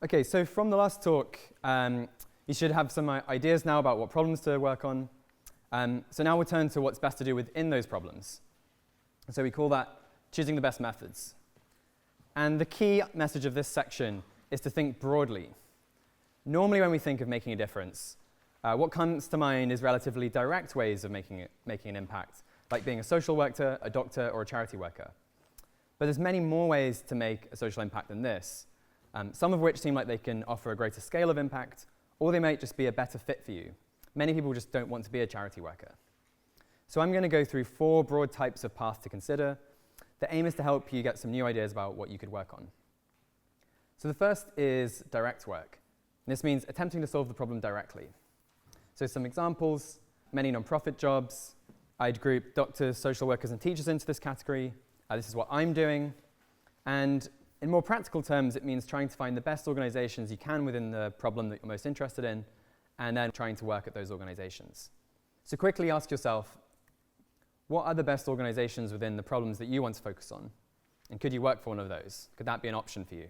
Okay, so from the last talk, you should have some ideas now about what problems to work on. So now we'll turn to what's best to do within those problems. So we call that choosing the best methods. And the key message of this section is to think broadly. Normally when we think of making a difference, what comes to mind is relatively direct ways of making an impact, like being a social worker, a doctor, or a charity worker. But there's many more ways to make a social impact than this, some of which seem like they can offer a greater scale of impact, or they might just be a better fit for you. Many people just don't want to be a charity worker. So I'm going to go through 4 broad types of paths to consider. The aim is to help you get some new ideas about what you could work on. So the first is direct work. This means attempting to solve the problem directly. So some examples: many non-profit jobs. I'd group doctors, social workers, and teachers into this category. This is what I'm doing. And in more practical terms, it means trying to find the best organizations you can within the problem that you're most interested in, and then trying to work at those organizations. So quickly ask yourself, what are the best organizations within the problems that you want to focus on? And could you work for one of those? Could that be an option for you?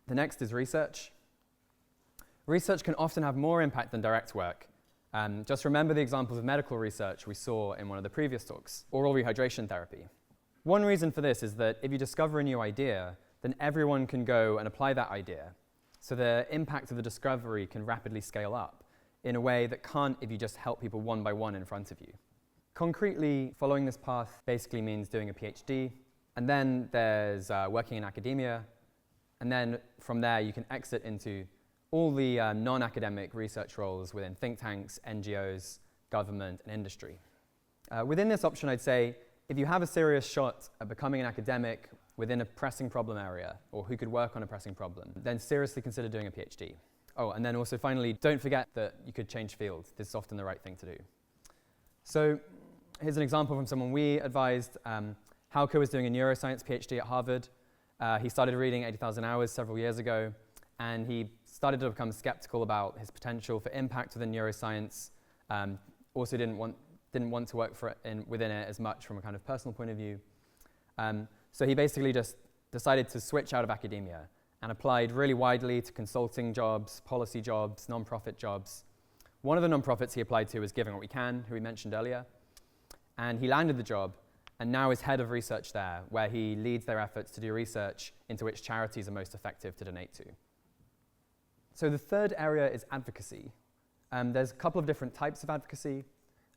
The next is research. Research can often have more impact than direct work. Just remember the examples of medical research we saw in one of the previous talks, oral rehydration therapy. One reason for this is that if you discover a new idea, then everyone can go and apply that idea. So the impact of the discovery can rapidly scale up in a way that can't if you just help people one by one in front of you. Concretely, following this path basically means doing a PhD, and then there's working in academia, and then from there you can exit into all the non-academic research roles within think tanks, NGOs, government, and industry. Within this option, I'd say if you have a serious shot at becoming an academic within a pressing problem area, or who could work on a pressing problem, then seriously consider doing a PhD. Oh, and then also finally, don't forget that you could change fields. This is often the right thing to do. So here's an example from someone we advised. Hauke was doing a neuroscience PhD at Harvard. He started reading 80,000 Hours several years ago, and he started to become skeptical about his potential for impact within neuroscience. Also didn't want to work within it as much from a kind of personal point of view. So he basically just decided to switch out of academia and applied really widely to consulting jobs, policy jobs, non-profit jobs. One of the non-profits he applied to was Giving What We Can, who we mentioned earlier. And he landed the job and now is head of research there, where he leads their efforts to do research into which charities are most effective to donate to. So the third area is advocacy. There's a couple of different types of advocacy.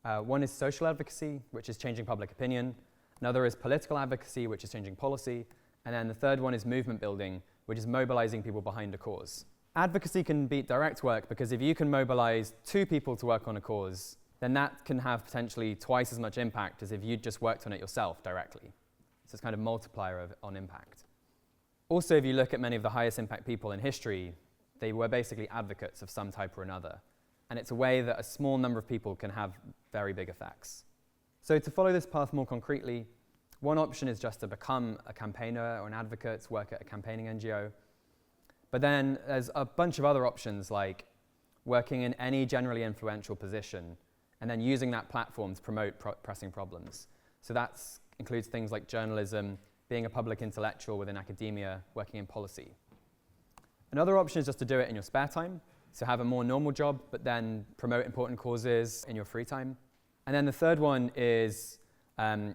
One is social advocacy, which is changing public opinion. Another is political advocacy, which is changing policy. And then the third one is movement building, which is mobilizing people behind a cause. Advocacy can beat direct work because if you can mobilize 2 people to work on a cause, then that can have potentially twice as much impact as if you just worked on it yourself directly. So it's kind of multiplier on impact. Also, if you look at many of the highest impact people in history, they were basically advocates of some type or another. And it's a way that a small number of people can have very big effects. So to follow this path more concretely, one option is just to become a campaigner or an advocate, work at a campaigning NGO. But then there's a bunch of other options, like working in any generally influential position and then using that platform to promote pressing problems. So that includes things like journalism, being a public intellectual within academia, working in policy. Another option is just to do it in your spare time, so have a more normal job, but then promote important causes in your free time. And then the third one is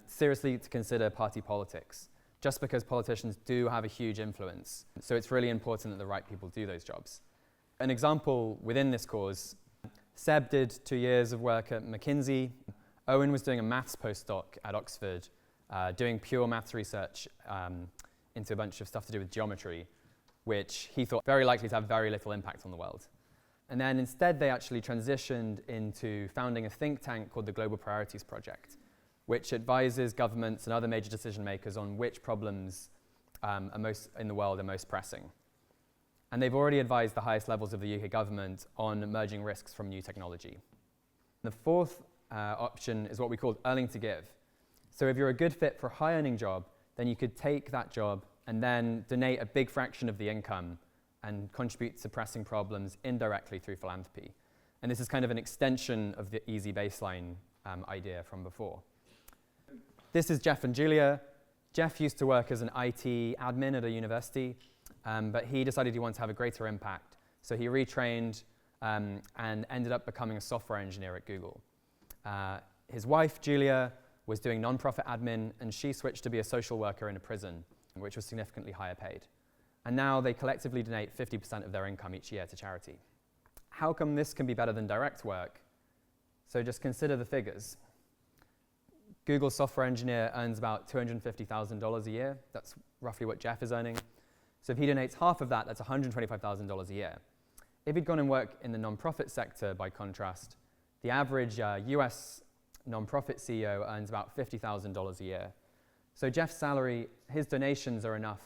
seriously to consider party politics, just because politicians do have a huge influence. So it's really important that the right people do those jobs. An example within this cause, Seb did 2 years of work at McKinsey. Owen was doing a maths postdoc at Oxford, doing pure maths research into a bunch of stuff to do with geometry, which he thought very likely to have very little impact on the world. And then instead they actually transitioned into founding a think tank called the Global Priorities Project, which advises governments and other major decision makers on which problems in the world are most pressing. And they've already advised the highest levels of the UK government on emerging risks from new technology. The fourth option is what we call earning to give. So if you're a good fit for a high earning job, then you could take that job and then donate a big fraction of the income and contribute to pressing problems indirectly through philanthropy. And this is kind of an extension of the easy baseline idea from before. This is Jeff and Julia. Jeff used to work as an IT admin at a university, but he decided he wanted to have a greater impact. So he retrained and ended up becoming a software engineer at Google. His wife, Julia, was doing nonprofit admin, and she switched to be a social worker in a prison, which was significantly higher paid. And now they collectively donate 50% of their income each year to charity. How come this can be better than direct work? So just consider the figures. Google's software engineer earns about $250,000 a year. That's roughly what Jeff is earning. So if he donates half of that, that's $125,000 a year. If he'd gone and worked in the nonprofit sector, by contrast, the average US nonprofit CEO earns about $50,000 a year. So Jeff's salary, his donations are enough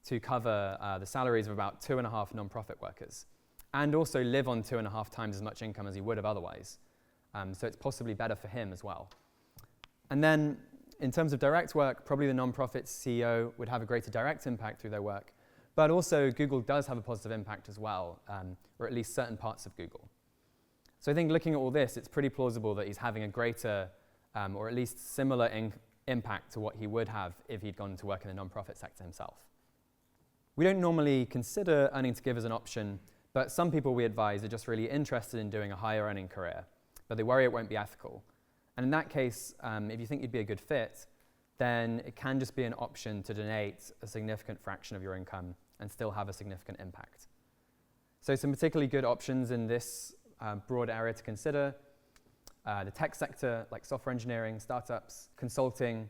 to cover the salaries of about 2.5 nonprofit workers, and also live on 2.5 times as much income as he would have otherwise. So it's possibly better for him as well. And then, in terms of direct work, probably the nonprofit CEO would have a greater direct impact through their work. But also, Google does have a positive impact as well, or at least certain parts of Google. So I think looking at all this, it's pretty plausible that he's having a greater, or at least similar impact to what he would have if he'd gone to work in the nonprofit sector himself. We don't normally consider earning to give as an option, but some people we advise are just really interested in doing a higher earning career, but they worry it won't be ethical. And in that case, if you think you'd be a good fit, then it can just be an option to donate a significant fraction of your income and still have a significant impact. So some particularly good options in this broad area to consider: the tech sector, like software engineering, startups, consulting,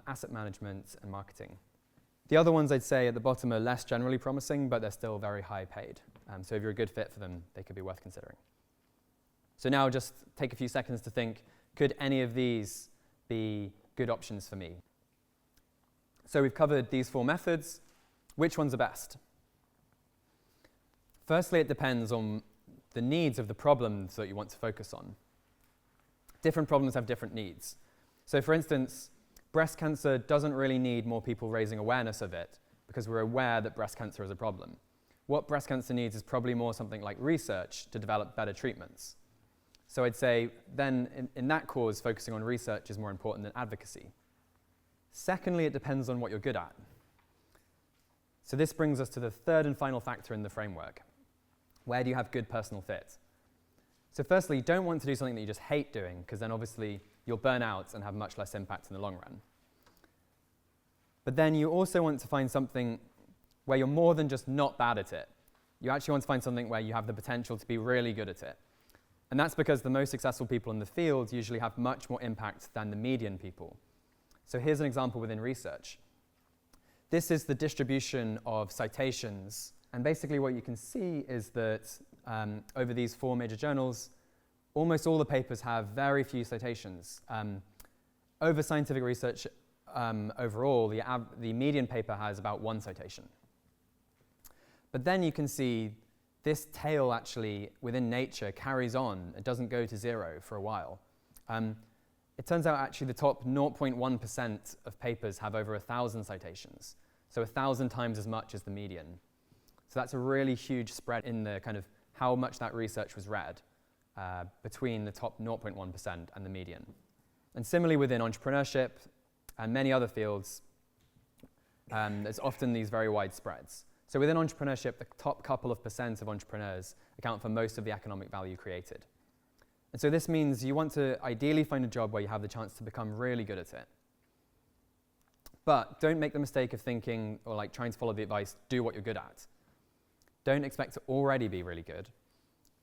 asset management, and marketing. The other ones I'd say at the bottom are less generally promising, but they're still very high paid. So if you're a good fit for them, they could be worth considering. So now just take a few seconds to think, could any of these be good options for me? So we've covered these 4 methods. Which one's the best? Firstly, it depends on the needs of the problems that you want to focus on. Different problems have different needs. So for instance, breast cancer doesn't really need more people raising awareness of it because we're aware that breast cancer is a problem. What breast cancer needs is probably more something like research to develop better treatments. So I'd say then in that cause, focusing on research is more important than advocacy. Secondly, it depends on what you're good at. So this brings us to the third and final factor in the framework. Where do you have good personal fit? So firstly, you don't want to do something that you just hate doing, because then obviously you'll burn out and have much less impact in the long run. But then you also want to find something where you're more than just not bad at it. You actually want to find something where you have the potential to be really good at it. And that's because the most successful people in the field usually have much more impact than the median people. So here's an example within research. This is the distribution of citations. And basically what you can see is that over these 4 major journals, almost all the papers have very few citations. Over scientific research overall, the median paper has about 1 citation. But then you can see this tail actually within nature carries on. It doesn't go to 0 for a while. It turns out actually the top 0.1% of papers have over 1,000 citations. So 1,000 times as much as the median. So that's a really huge spread in the kind of how much that research was read between the top 0.1% and the median. And similarly within entrepreneurship and many other fields, there's often these very wide spreads. So within entrepreneurship, the top couple of percent of entrepreneurs account for most of the economic value created. And so this means you want to ideally find a job where you have the chance to become really good at it. But don't make the mistake of thinking, or like trying to follow the advice, do what you're good at. Don't expect to already be really good.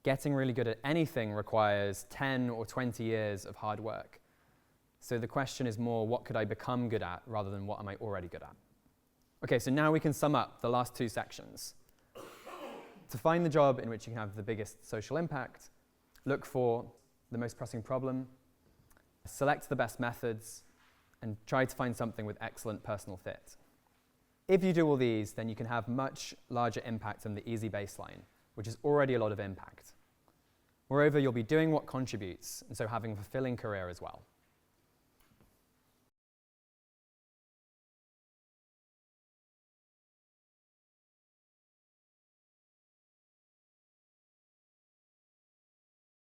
Getting really good at anything requires 10 or 20 years of hard work. So the question is more, what could I become good at, rather than what am I already good at? Okay, so now we can sum up the last 2 sections. To find the job in which you can have the biggest social impact, look for the most pressing problem, select the best methods, and try to find something with excellent personal fit. If you do all these, then you can have much larger impact than the easy baseline, which is already a lot of impact. Moreover, you'll be doing what contributes, and so having a fulfilling career as well.